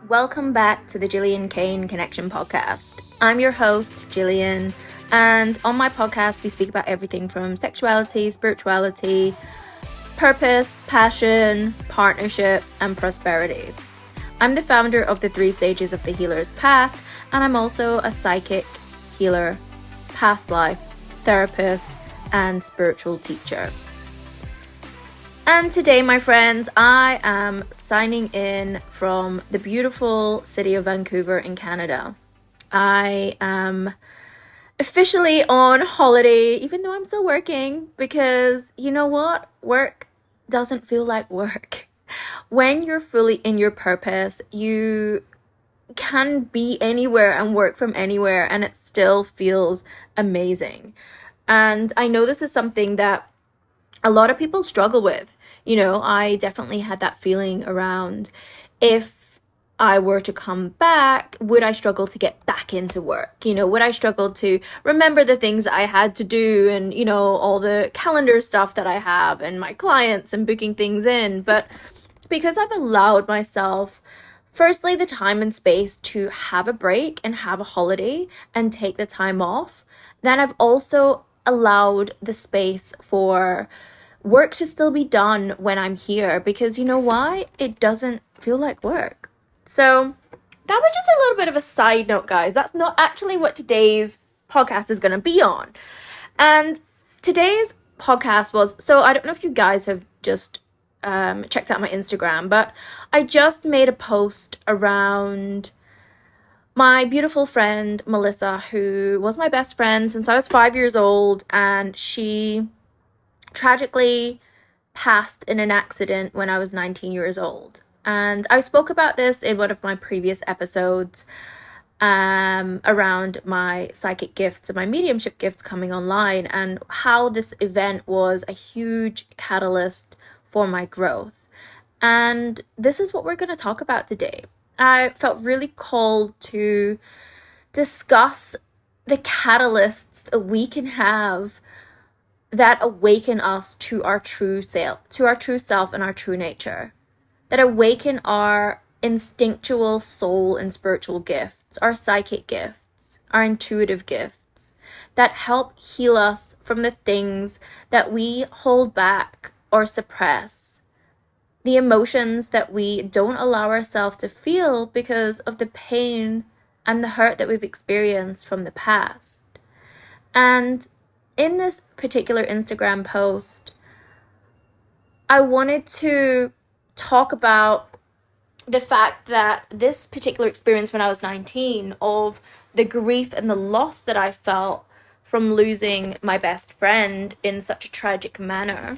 Welcome back to the Gillian Kane Connection Podcast. I'm your host, Gillian, and on my podcast, we speak about everything from sexuality, spirituality, purpose, passion, partnership, and prosperity. I'm the founder of the 3 stages of the healer's path, and I'm also a psychic, healer, past life, therapist, and spiritual teacher. And today, my friends, I am signing in from the beautiful city of Vancouver in Canada. I am officially on holiday, even though I'm still working, because you know what? Work doesn't feel like work. When you're fully in your purpose, you can be anywhere and work from anywhere, and it still feels amazing. And I know this is something that a lot of people struggle with. You know, I definitely had that feeling around if I were to come back, would I struggle to get back into work? You know, would I struggle to remember the things I had to do and, you know, all the calendar stuff that I have and my clients and booking things in. But because I've allowed myself, firstly, the time and space to have a break and have a holiday and take the time off, then I've also allowed the space for work to still be done when I'm here, because you know why? It doesn't feel like work. So that was just a little bit of a side note, guys. That's not actually what today's podcast is going to be on. And today's podcast was, so I don't know if you guys have just checked out my Instagram, but I just made a post around my beautiful friend, Melissa, who was my best friend since I was 5 years old, and she tragically passed in an accident when I was 19 years old. And I spoke about this in one of my previous episodes around my psychic gifts and my mediumship gifts coming online, and how this event was a huge catalyst for my growth. And this is what we're going to talk about today. I felt really called to discuss the catalysts that we can have that awaken us to our true self, and our true nature, that awaken our instinctual soul and spiritual gifts, our psychic gifts, our intuitive gifts, that help heal us from the things that we hold back or suppress, the emotions that we don't allow ourselves to feel because of the pain and the hurt that we've experienced from the past. And in this particular Instagram post, I wanted to talk about the fact that this particular experience when I was 19, of the grief and the loss that I felt from losing my best friend in such a tragic manner,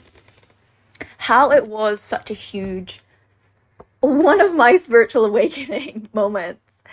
how it was such a huge, one of my spiritual awakening moments.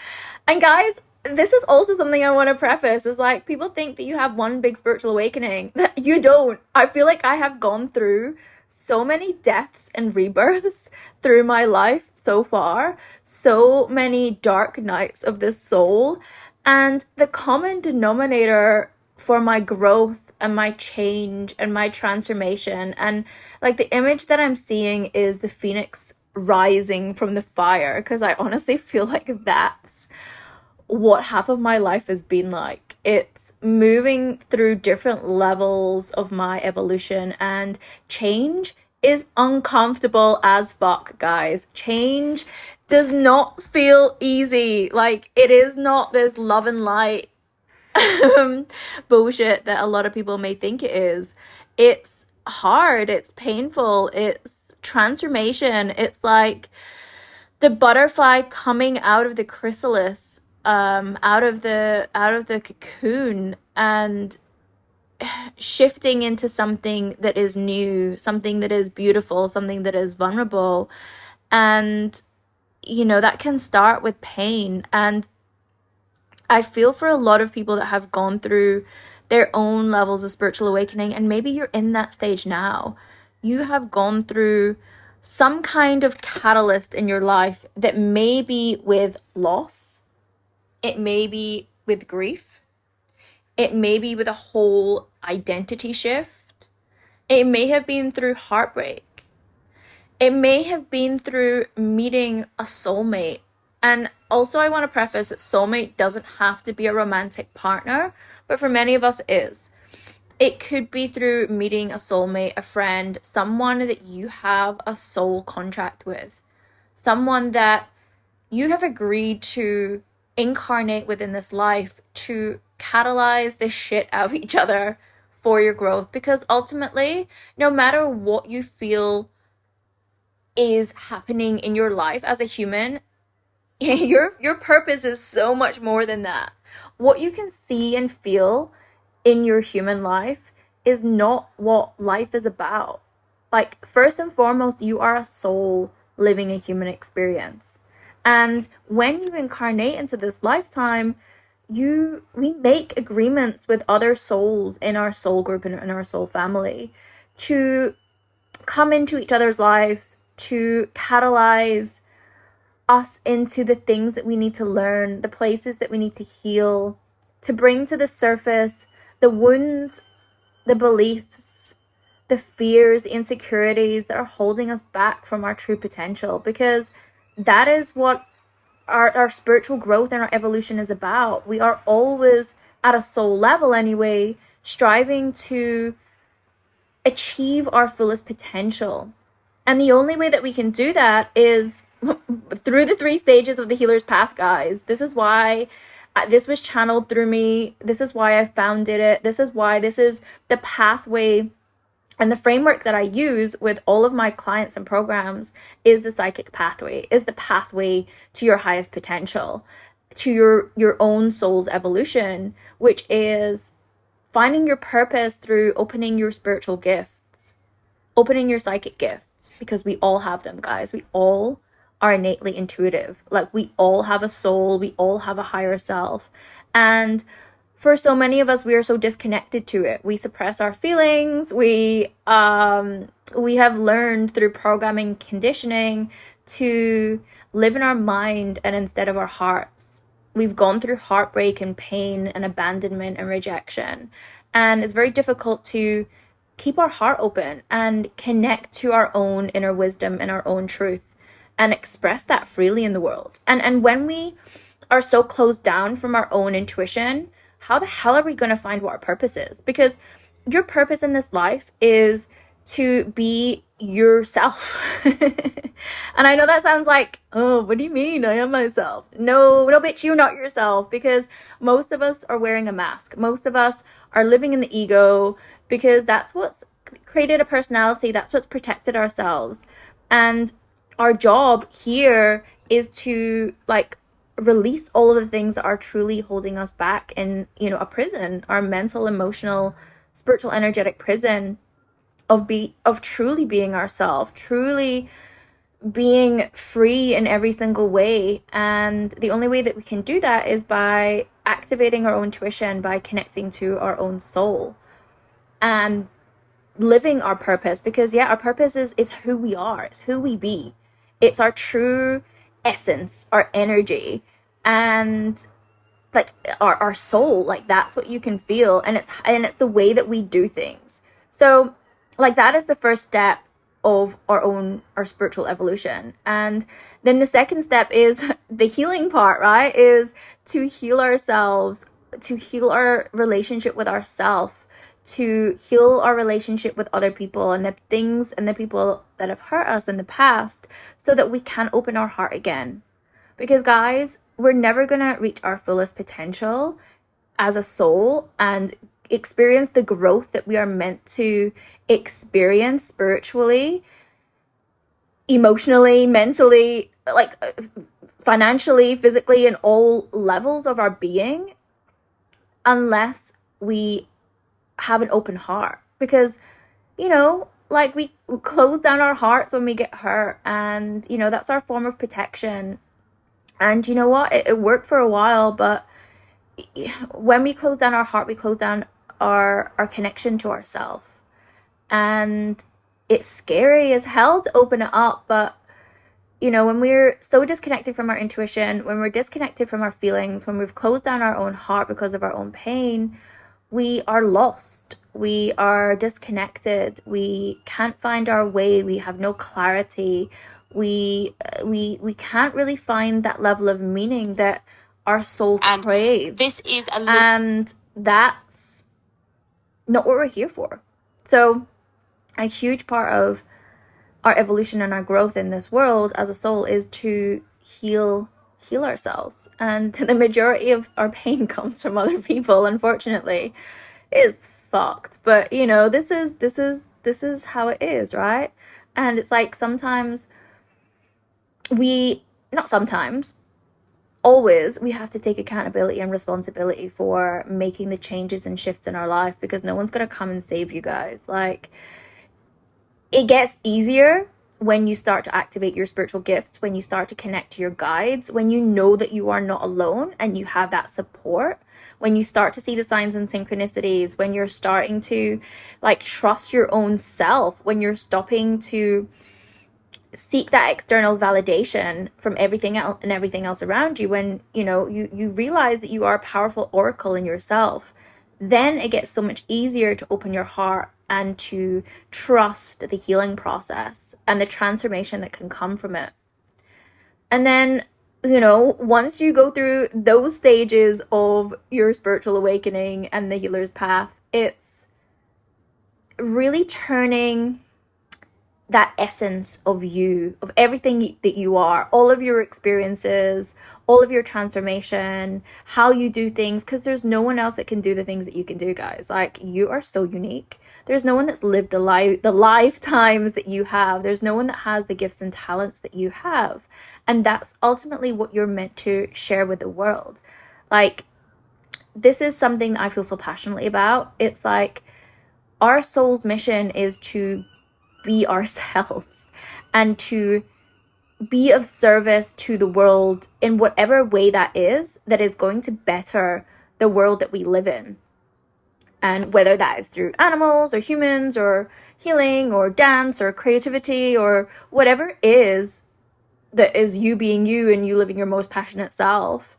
And guys, this is also something I want to preface, is like, people think that you have one big spiritual awakening. You don't. I feel like I have gone through so many deaths and rebirths through my life so far, so many dark nights of the soul, and the common denominator for my growth and my change and my transformation, and like the image that I'm seeing is the phoenix rising from the fire, because I honestly feel like that's what half of my life has been like. It's moving through different levels of my evolution, and change is uncomfortable as fuck, guys. Change does not feel easy. Like, it is not this love and light bullshit that a lot of people may think it is. It's hard, it's painful, it's transformation. It's like the butterfly coming out of the chrysalis, out of the cocoon, and shifting into something that is new, something that is beautiful, something that is vulnerable. And you know, that can start with pain. And I feel for a lot of people that have gone through their own levels of spiritual awakening, and maybe you're in that stage now. You have gone through some kind of catalyst in your life that may be with loss, it may be with grief, it may be with a whole identity shift, it may have been through heartbreak, it may have been through meeting a soulmate And also, I want to preface that soulmate doesn't have to be a romantic partner, but for many of us it is. It could be through meeting a soulmate, a friend, someone that you have a soul contract with, someone that you have agreed to incarnate within this life to catalyze the shit out of each other for your growth. Because ultimately, no matter what you feel is happening in your life as a human, your purpose is so much more than that. What you can see and feel in your human life is not what life is about. Like, first and foremost, you are a soul living a human experience. And when you incarnate into this lifetime, we make agreements with other souls in our soul group and in our soul family to come into each other's lives, to catalyze us into the things that we need to learn, the places that we need to heal, to bring to the surface the wounds, the beliefs, the fears, the insecurities that are holding us back from our true potential. Because that is what our spiritual growth and our evolution is about. We are always, at a soul level anyway, striving to achieve our fullest potential. And the only way that we can do that is through the 3 stages of the healer's path, guys. This is why this was channeled through me. This is why I founded it. This is why this is the pathway and the framework that I use with all of my clients and programs is the psychic pathway, is the pathway to your highest potential, to your own soul's evolution, which is finding your purpose through opening your spiritual gifts, opening your psychic gifts, because we all have them, guys. We all are innately intuitive. Like, we all have a soul, we all have a higher self. And for so many of us, we are so disconnected to it. We suppress our feelings. We have learned through programming, conditioning, to live in our mind and instead of our hearts. We've gone through heartbreak and pain and abandonment and rejection. And it's very difficult to keep our heart open and connect to our own inner wisdom and our own truth and express that freely in the world. And when we are so closed down from our own intuition, how the hell are we going to find what our purpose is? Because your purpose in this life is to be yourself. And I know that sounds like, oh, what do you mean? I am myself. No, bitch, you're not yourself. Because most of us are wearing a mask. Most of us are living in the ego, because that's what's created a personality. That's what's protected ourselves. And our job here is to, like, release all of the things that are truly holding us back in, a prison, our mental, emotional, spiritual, energetic prison of truly being ourselves, truly being free in every single way. And the only way that we can do that is by activating our own intuition, by connecting to our own soul and living our purpose. Because our purpose is who we are, it's who we be. It's our true essence, our energy, and like our soul. Like, that's what you can feel, and it's the way that we do things. So, like, that is the first step of our spiritual evolution. And then the second step is the healing part, right? Is to heal ourselves, to heal our relationship with ourselves, to heal our relationship with other people and the things and the people that have hurt us in the past, so that we can open our heart again. Because, guys, we're never gonna reach our fullest potential as a soul and experience the growth that we are meant to experience spiritually, emotionally, mentally, like financially, physically, in all levels of our being, unless we have an open heart. Because, like, we close down our hearts when we get hurt, and that's our form of protection. And you know what, it worked for a while, but when we close down our heart, we close down our connection to ourselves. And it's scary as hell to open it up. But when we're so disconnected from our intuition, when we're disconnected from our feelings, when we've closed down our own heart because of our own pain, we are lost. We are disconnected. We can't find our way. We have no clarity. we can't really find that level of meaning that our soul craves. This is and that's not what we're here for. So a huge part of our evolution and our growth in this world as a soul is to heal ourselves. And the majority of our pain comes from other people, unfortunately. It's fucked. But you know, this is how it is, right? And it's like sometimes always we have to take accountability and responsibility for making the changes and shifts in our life, because no one's going to come and save you guys. Like, it gets easier when you start to activate your spiritual gifts, when you start to connect to your guides, when you know that you are not alone and you have that support, when you start to see the signs and synchronicities, when you're starting to like trust your own self, when you're stopping to seek that external validation from everything else and everything else around you, when you realize that you are a powerful oracle in yourself, then it gets so much easier to open your heart and to trust the healing process and the transformation that can come from it. And then, once you go through those stages of your spiritual awakening and the healer's path, it's really turning that essence of you, of everything that you are, all of your experiences, all of your transformation, how you do things, because there's no one else that can do the things that you can do, guys. Like, you are so unique. There's no one that's lived the lifetimes that you have. There's no one that has the gifts and talents that you have. And that's ultimately what you're meant to share with the world. Like, this is something that I feel so passionately about. It's like, our soul's mission is to be ourselves and to be of service to the world in whatever way that is going to better the world that we live in. And whether that is through animals or humans or healing or dance or creativity or whatever it is that is you being you and you living your most passionate self,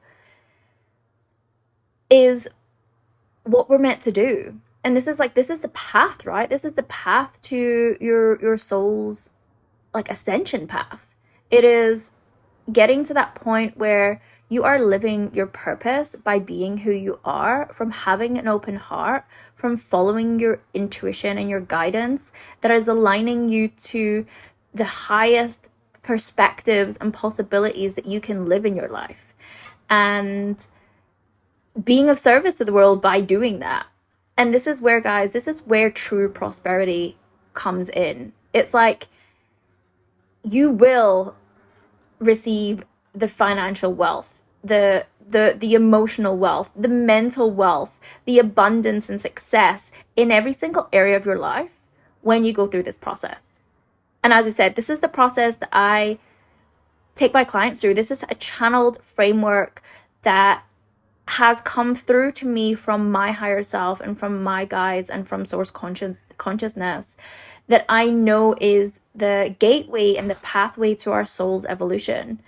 is what we're meant to do. And this is the path, right? This is the path to your soul's like ascension path. It is getting to that point where you are living your purpose by being who you are, from having an open heart, from following your intuition and your guidance that is aligning you to the highest perspectives and possibilities that you can live in your life, and being of service to the world by doing that. And this is where, guys, this is where true prosperity comes in. It's like, you will receive the financial wealth, the emotional wealth, the mental wealth, the abundance and success in every single area of your life when you go through this process. And as I said, this is the process that I take my clients through. This is a channeled framework that has come through to me from my higher self and from my guides and from source consciousness, that I know is the gateway and the pathway to our soul's evolution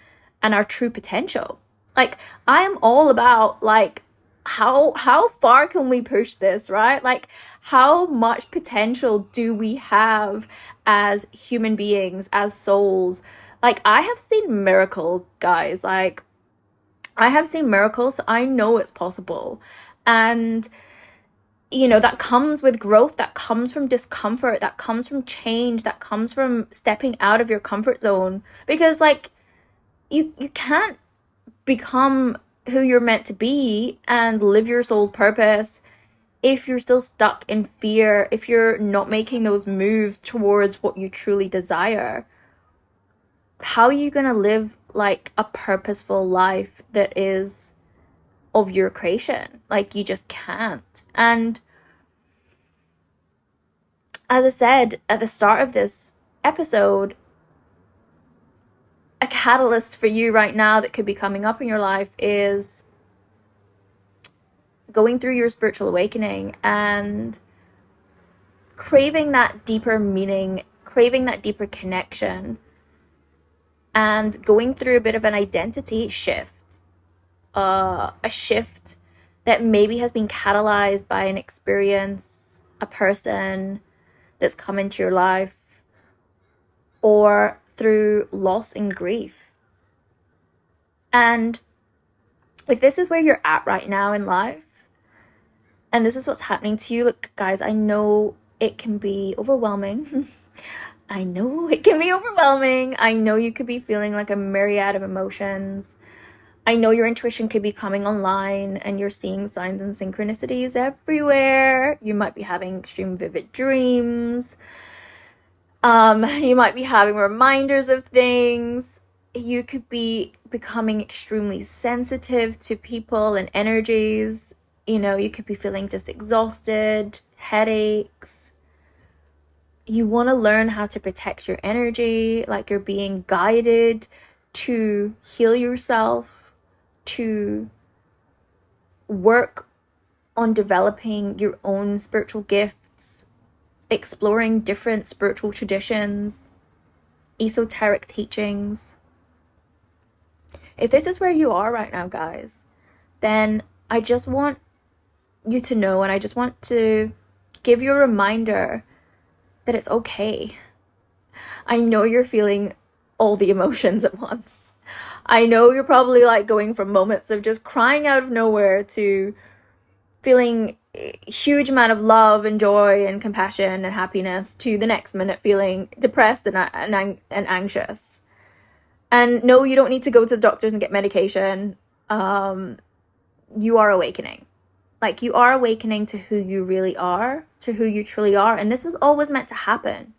and our true potential. Like, I am all about, like, how far can we push this, right? Like, how much potential do we have as human beings, as souls? Like, I have seen miracles, guys. Like, I have seen miracles, so I know it's possible. And, that comes with growth, that comes from discomfort, that comes from change, that comes from stepping out of your comfort zone. Because, like, you can't become who you're meant to be and live your soul's purpose if you're still stuck in fear, if you're not making those moves towards what you truly desire. How are you going to live like a purposeful life that is of your creation? Like, you just can't. And as I said at the start of this episode, a catalyst for you right now that could be coming up in your life is going through your spiritual awakening and craving that deeper meaning, craving that deeper connection, and going through a bit of an identity shift, a shift that maybe has been catalyzed by an experience, a person that's come into your life, or through loss and grief. And if this is where you're at right now in life, and this is what's happening to you, look, guys, I know it can be overwhelming. I know it can be overwhelming. I know you could be feeling like a myriad of emotions. I know your intuition could be coming online and you're seeing signs and synchronicities everywhere. You might be having extreme vivid dreams. You might be having reminders of things. You could be becoming extremely sensitive to people and energies. You know, you could be feeling just exhausted, headaches. You want to learn how to protect your energy, like you're being guided to heal yourself, to work on developing your own spiritual gifts, exploring different spiritual traditions, esoteric teachings. If this is where you are right now, guys, then I just want you to know, and I just want to give you a reminder that it's okay. I know you're feeling all the emotions at once. I know you're probably like going from moments of just crying out of nowhere to feeling a huge amount of love and joy and compassion and happiness to the next minute feeling depressed and anxious. And no, you don't need to go to the doctors and get medication. You are awakening. Like, you are awakening to who you really are, to who you truly are. And this was always meant to happen.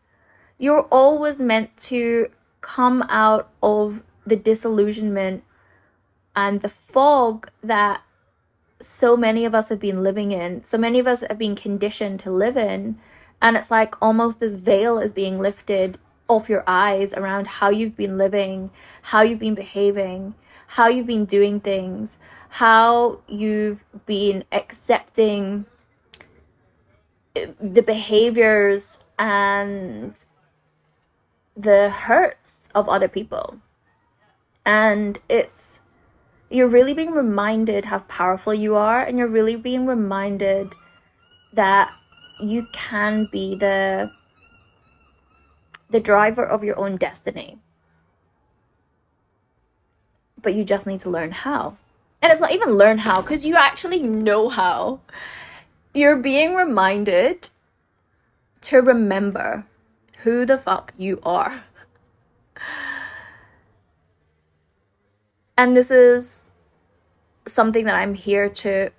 You're always meant to come out of the disillusionment and the fog that so many of us have been living in. So many of us have been conditioned to live in. And it's like almost this veil is being lifted off your eyes around how you've been living, how you've been behaving, how you've been doing things, how you've been accepting the behaviors and the hurts of other people. And you're really being reminded how powerful you are, and you're really being reminded that you can be the driver of your own destiny. But you just need to learn how. And it's not even learn how, because you actually know how. You're being reminded to remember who the fuck you are. And this is something that I'm here to,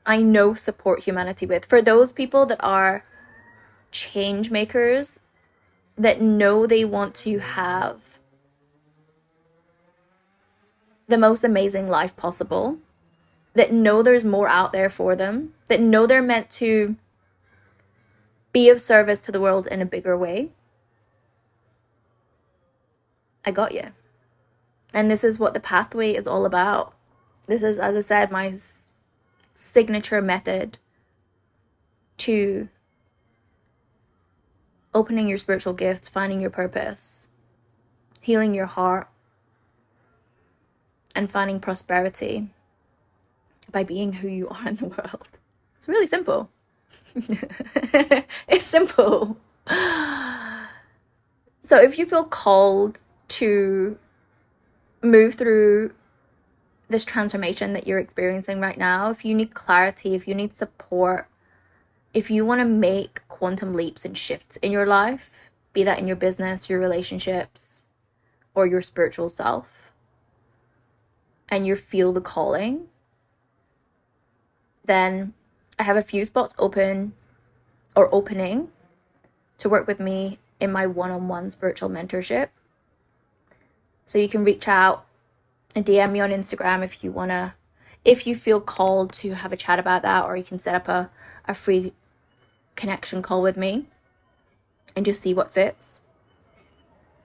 I know, support humanity with. For those people that are change makers, that know they want to have the most amazing life possible, that know there's more out there for them, that know they're meant to be of service to the world in a bigger way. I got you. And this is what the pathway is all about. This is, as I said, my signature method to opening your spiritual gifts, finding your purpose, healing your heart, and finding prosperity by being who you are in the world. It's really simple. It's simple. So if you feel called to move through this transformation that you're experiencing right now, if you need clarity, if you need support, if you want to make quantum leaps and shifts in your life, be that in your business, your relationships, or your spiritual self, and you feel the calling, then I have a few spots opening to work with me in my one-on-one spiritual mentorship. So you can reach out and DM me on Instagram if you feel called to have a chat about that, or you can set up a free connection call with me and just see what fits.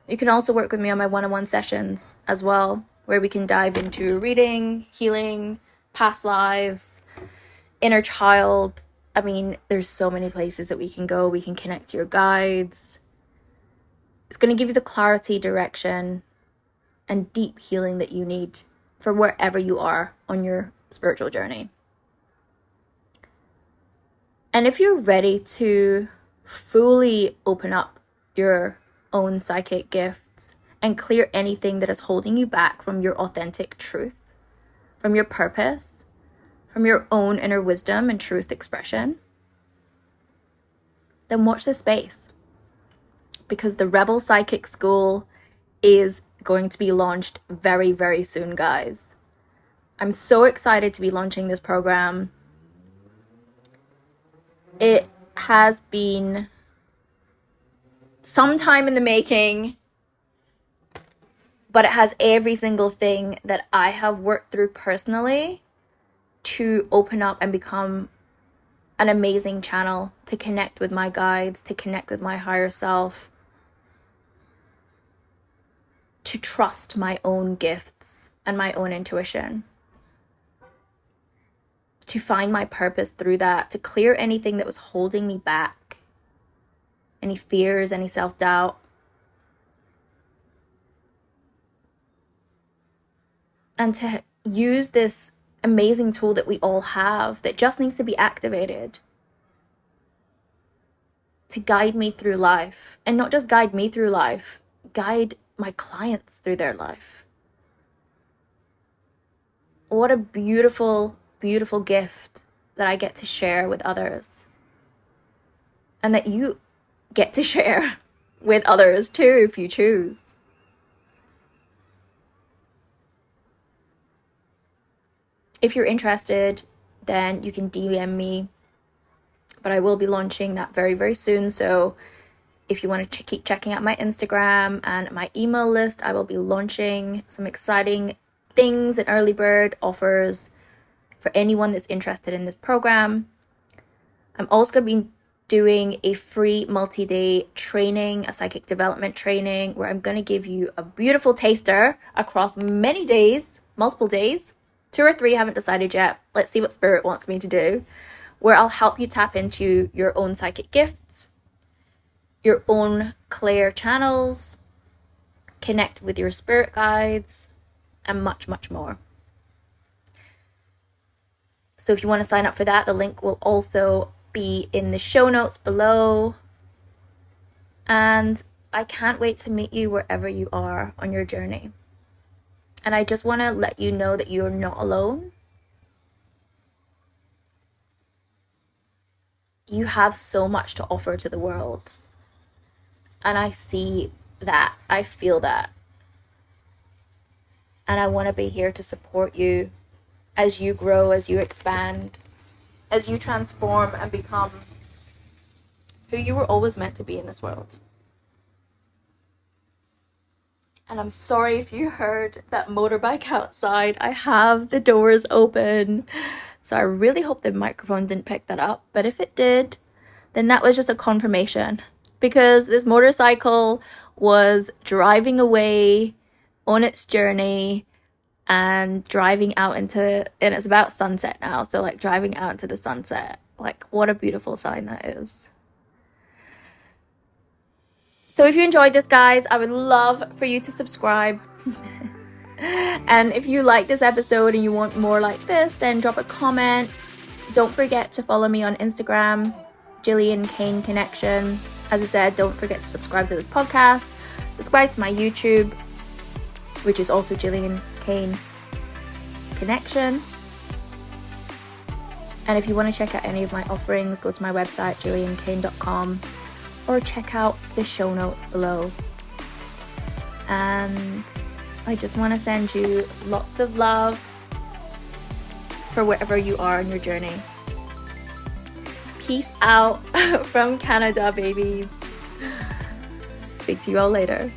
You can also work with me on my one-on-one sessions as well, where we can dive into reading, healing, past lives, inner child. I mean, there's so many places that we can go. We can connect to your guides. It's going to give you the clarity, direction, and deep healing that you need for wherever you are on your spiritual journey. And if you're ready to fully open up your own psychic gifts and clear anything that is holding you back from your authentic truth, from your purpose, from your own inner wisdom and truest expression, then watch this space. Because the Rebel Psychic School is going to be launched very, very soon, guys. I'm so excited to be launching this program. It has been some time in the making, but it has every single thing that I have worked through personally to open up and become an amazing channel to connect with my guides, to connect with my higher self, to trust my own gifts and my own intuition, to find my purpose through that, to clear anything that was holding me back, any fears, any self-doubt. And to use this amazing tool that we all have that just needs to be activated to guide me through life. And not just guide me through life, guide my clients through their life. What a beautiful, beautiful gift that I get to share with others. And that you get to share with others too, if you choose. If you're interested, then you can DM me. But I will be launching that very, very soon. So if you want to keep checking out my Instagram and my email list, I will be launching some exciting things and early bird offers for anyone that's interested in this program. I'm also going to be doing a free multi-day training, a psychic development training, where I'm going to give you a beautiful taster across many days, multiple days, 2 or 3, haven't decided yet. Let's see what Spirit wants me to do, where I'll help you tap into your own psychic gifts, your own clear channels, connect with your spirit guides, and much, much more. So if you want to sign up for that, the link will also be in the show notes below. And I can't wait to meet you wherever you are on your journey. And I just want to let you know that you're not alone. You have so much to offer to the world. And I see that. I feel that. And I want to be here to support you as you grow, as you expand, as you transform and become who you were always meant to be in this world. And I'm sorry if you heard that motorbike outside. I have the doors open. So I really hope the microphone didn't pick that up. But if it did, then that was just a confirmation. Because this motorcycle was driving away on its journey and driving out into, and it's about sunset now. So like driving out into the sunset. Like what a beautiful sign that is. So if you enjoyed this, guys, I would love for you to subscribe. And if you like this episode and you want more like this, then drop a comment. Don't forget to follow me on Instagram, Gillian Kane Connection. As I said, don't forget to subscribe to this podcast. Subscribe to my YouTube, which is also Gillian Kane Connection. And if you want to check out any of my offerings, go to my website, gilliankane.com. or check out the show notes below. And I just want to send you lots of love for wherever you are in your journey. Peace out from Canada, babies. Speak to you all later.